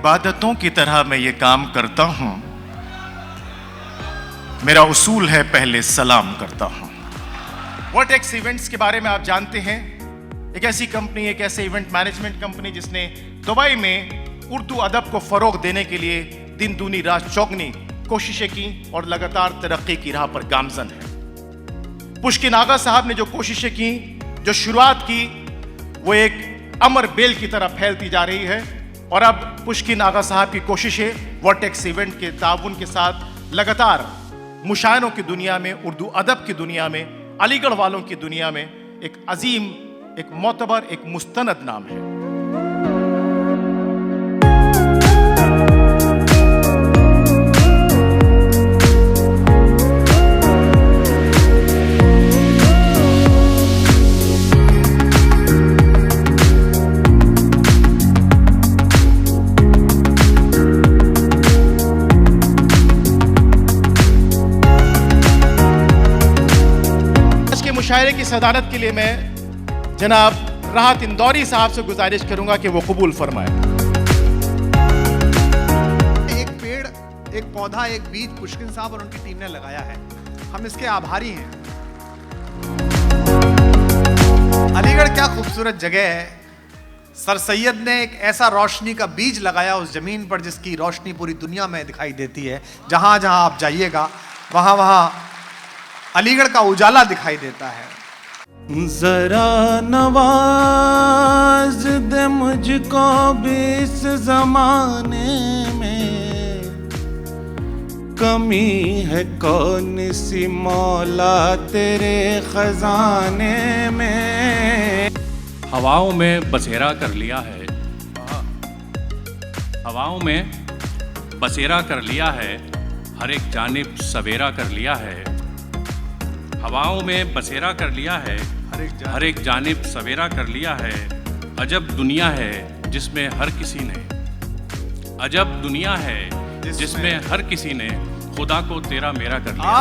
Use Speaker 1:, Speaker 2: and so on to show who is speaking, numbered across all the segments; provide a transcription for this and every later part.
Speaker 1: इबादतों की तरह मैं ये काम करता हूं। मेरा उसूल है पहले सलाम करता हूं। वर्टेक्स इवेंट्स के बारे में आप जानते हैं, एक ऐसी कंपनी, एक ऐसे इवेंट मैनेजमेंट कंपनी जिसने दुबई में उर्दू अदब को फरोग देने के लिए दिन दूनी रात चौगनी कोशिशें की और लगातार तरक्की की राह पर गामजन है। पुष्किन आगा साहब ने जो कोशिशें की, जो शुरुआत की, वो एक अमर बेल की तरह फैलती जा रही है। और अब पुष्किन आगा साहब की कोशिशें वर्टेक्स इवेंट के ताउन के साथ लगातार मुशायरों की दुनिया में, उर्दू अदब की दुनिया में, अलीगढ़ वालों की दुनिया में एक अजीम, एक मोतबर, एक मुस्तनद नाम है। मुशायरे की सदारत के लिए मैं जनाब राहत इंदौरी साहब से गुजारिश करूंगा कि वो कबूल फरमाए।
Speaker 2: एक पेड़, एक पौधा, एक बीज पुष्किन साहब और उनकी टीम ने लगाया है। हम इसके आभारी हैं। अलीगढ़ क्या खूबसूरत जगह है। सर सैयद ने एक ऐसा रोशनी का बीज लगाया उस जमीन पर जिसकी रोशनी पूरी दुनिया में दिखाई देती है। जहां जहां आप जाइएगा वहां वहां अलीगढ़ का उजाला दिखाई देता है।
Speaker 3: जरा नवाज दे मुझको भी इस जमाने में, कमी है कौन सी मौला तेरे खजाने में।
Speaker 4: हवाओं में बसेरा कर लिया है, हवाओं में बसेरा कर लिया है, हर एक जानिब सवेरा कर लिया है। हवाओं में बसेरा कर लिया है, हर एक जानिब सवेरा कर लिया है। अजब दुनिया है जिसमें हर किसी ने, अजब दुनिया है जिसमें हर किसी ने खुदा को तेरा मेरा कर लिया।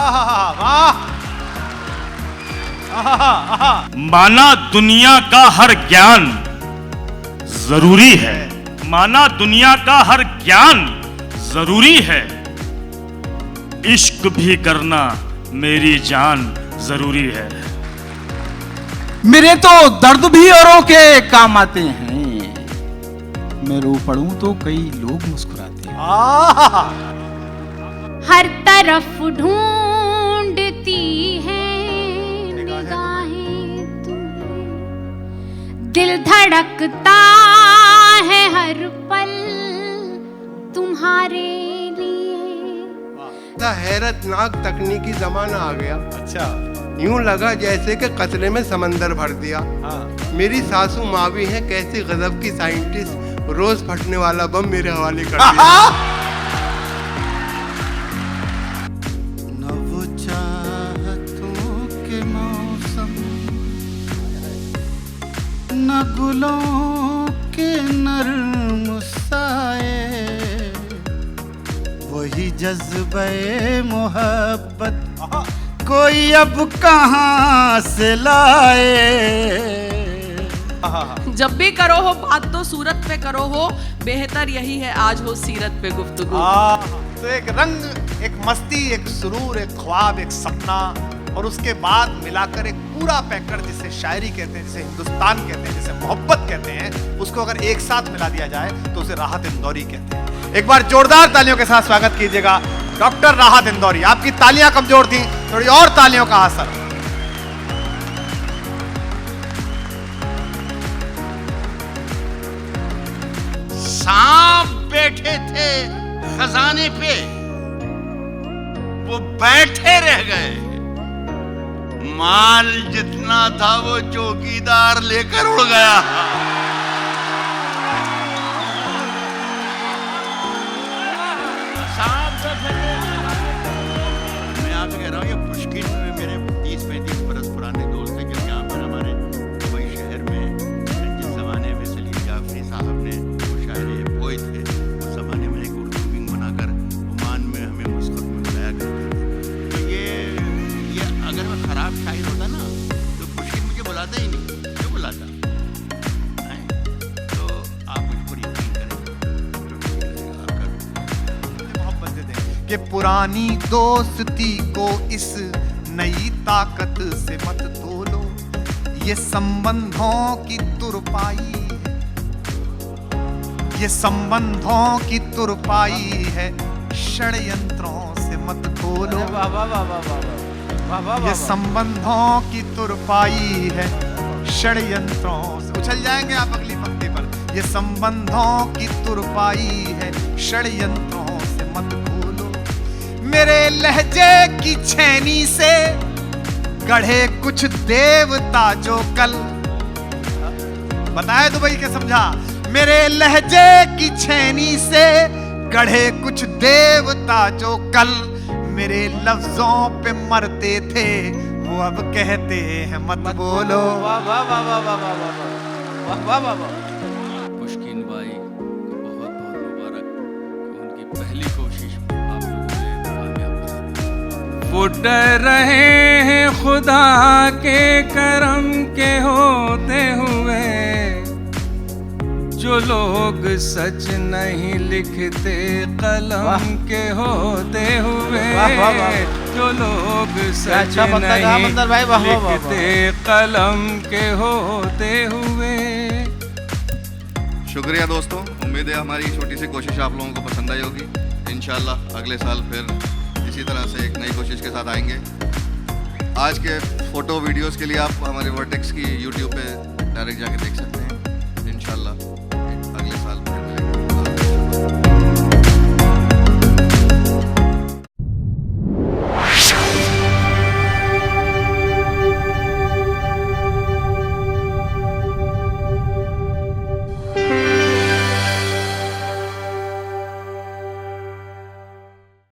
Speaker 1: माना दुनिया का हर ज्ञान जरूरी है, माना दुनिया का हर ज्ञान जरूरी है। इश्क भी करना मेरी जान जरूरी है।
Speaker 3: मेरे तो दर्द भी औरों के काम आते हैं, मैं रो पड़ूं तो कई लोग मुस्कुराते हैं।
Speaker 5: हर तरफ ढूंढती हैं निगाहें तुम्हें, दिल धड़कता है हर पल तुम्हारे लिए।
Speaker 6: हैरतनाक तकनीकी जमाना आ गया।
Speaker 2: अच्छा,
Speaker 6: यूं लगा जैसे कि कचरे में समंदर भर दिया। मेरी सासू माँ भी है कैसी गजब की साइंटिस्ट, रोज फटने वाला बम मेरे हवाले कर दिया।
Speaker 3: न वो चाहतों के मौसम, न गुलों के नर्म साए, वही जज्बे मोहब्बत कोई अब कहां से लाए।
Speaker 7: जब भी करो हो बात तो सूरत पे करो हो, बेहतर यही है आज हो सीरत पे गुफ्तगू।
Speaker 2: तो एक रंग, एक मस्ती, एक सुरूर, एक ख्वाब, एक सपना और उसके बाद मिलाकर एक पूरा पैकेट जिसे शायरी कहते हैं, जिसे हिंदुस्तान कहते हैं, जिसे मोहब्बत कहते हैं, उसको अगर एक साथ मिला दिया जाए तो उसे राहत इंदौरी कहते हैं। एक बार जोरदार तालियों के साथ स्वागत कीजिएगा डॉक्टर राहत इंदौरी। आपकी तालियां कमजोर थी, थोड़ी और तालियों का असर।
Speaker 8: सांप बैठे थे खजाने पे, वो बैठे रह गए। माल जितना था वो चौकीदार लेकर उड़ गया। मैं आपसे कह रहा हूँ ये पुष्किन मेरे 30-35 बरस पुराने दोस्त हैं, क्योंकि यहाँ पर हमारे दुबई शहर में जिस जमाने में सलीम जाफरी साहब ने मुशायरे बोए थे, उस जमाने में एक उर्दू विंग बनाकर ओमान में हमें मुस्कत में बुलाया करते थे। तो ये अगर मैं खराब शायर होता ना तो पुष्किन मुझे बुलाता ही नहीं। क्यों बुलाता? तो आप मुझ पर यकीन करें।
Speaker 2: कि पुरानी दोस्ती को इस नई ताकत से मत तोलो। ये संबंधों की तुरपाई है, ये संबंधों की तुरपाई है, षड्यंत्रों से मत खोलो। ये संबंधों की तुरपाई है, षड्यंत्रों से। उछल जाएंगे आप अगली पंक्ति पर। ये संबंधों की तुरपाई है, षड्यंत्रों से मत खोलो। मेरे लहजे की छेनी से गढ़े कुछ देवता जो कल, बताए दुबई के समझा। मेरे लहजे की छेनी से गढ़े कुछ देवता जो कल मेरे लफ्जों पे मरते थे, वो अब कहते हैं मत बोलो।
Speaker 3: पुष्किन भाई को बहुत बहुत मुबारक, उनकी पहली कोशिश आप लोगों ने कामयाब बना दी। फुट रहे हैं खुदा के करम के होते हुए, जो लोग सच नहीं लिखते कलम के होते हुए, जो लोग सच नहीं लिखते कलम के होते हुए।
Speaker 9: शुक्रिया दोस्तों, उम्मीद है हमारी छोटी सी कोशिश आप लोगों को पसंद आई होगी। इंशाल्लाह अगले साल फिर इसी तरह से एक नई कोशिश के साथ आएंगे। आज के फ़ोटो वीडियोस के लिए आप हमारे वर्टेक्स की यूट्यूब पे डायरेक्ट जाके देख सकते हैं इंशाल्लाह।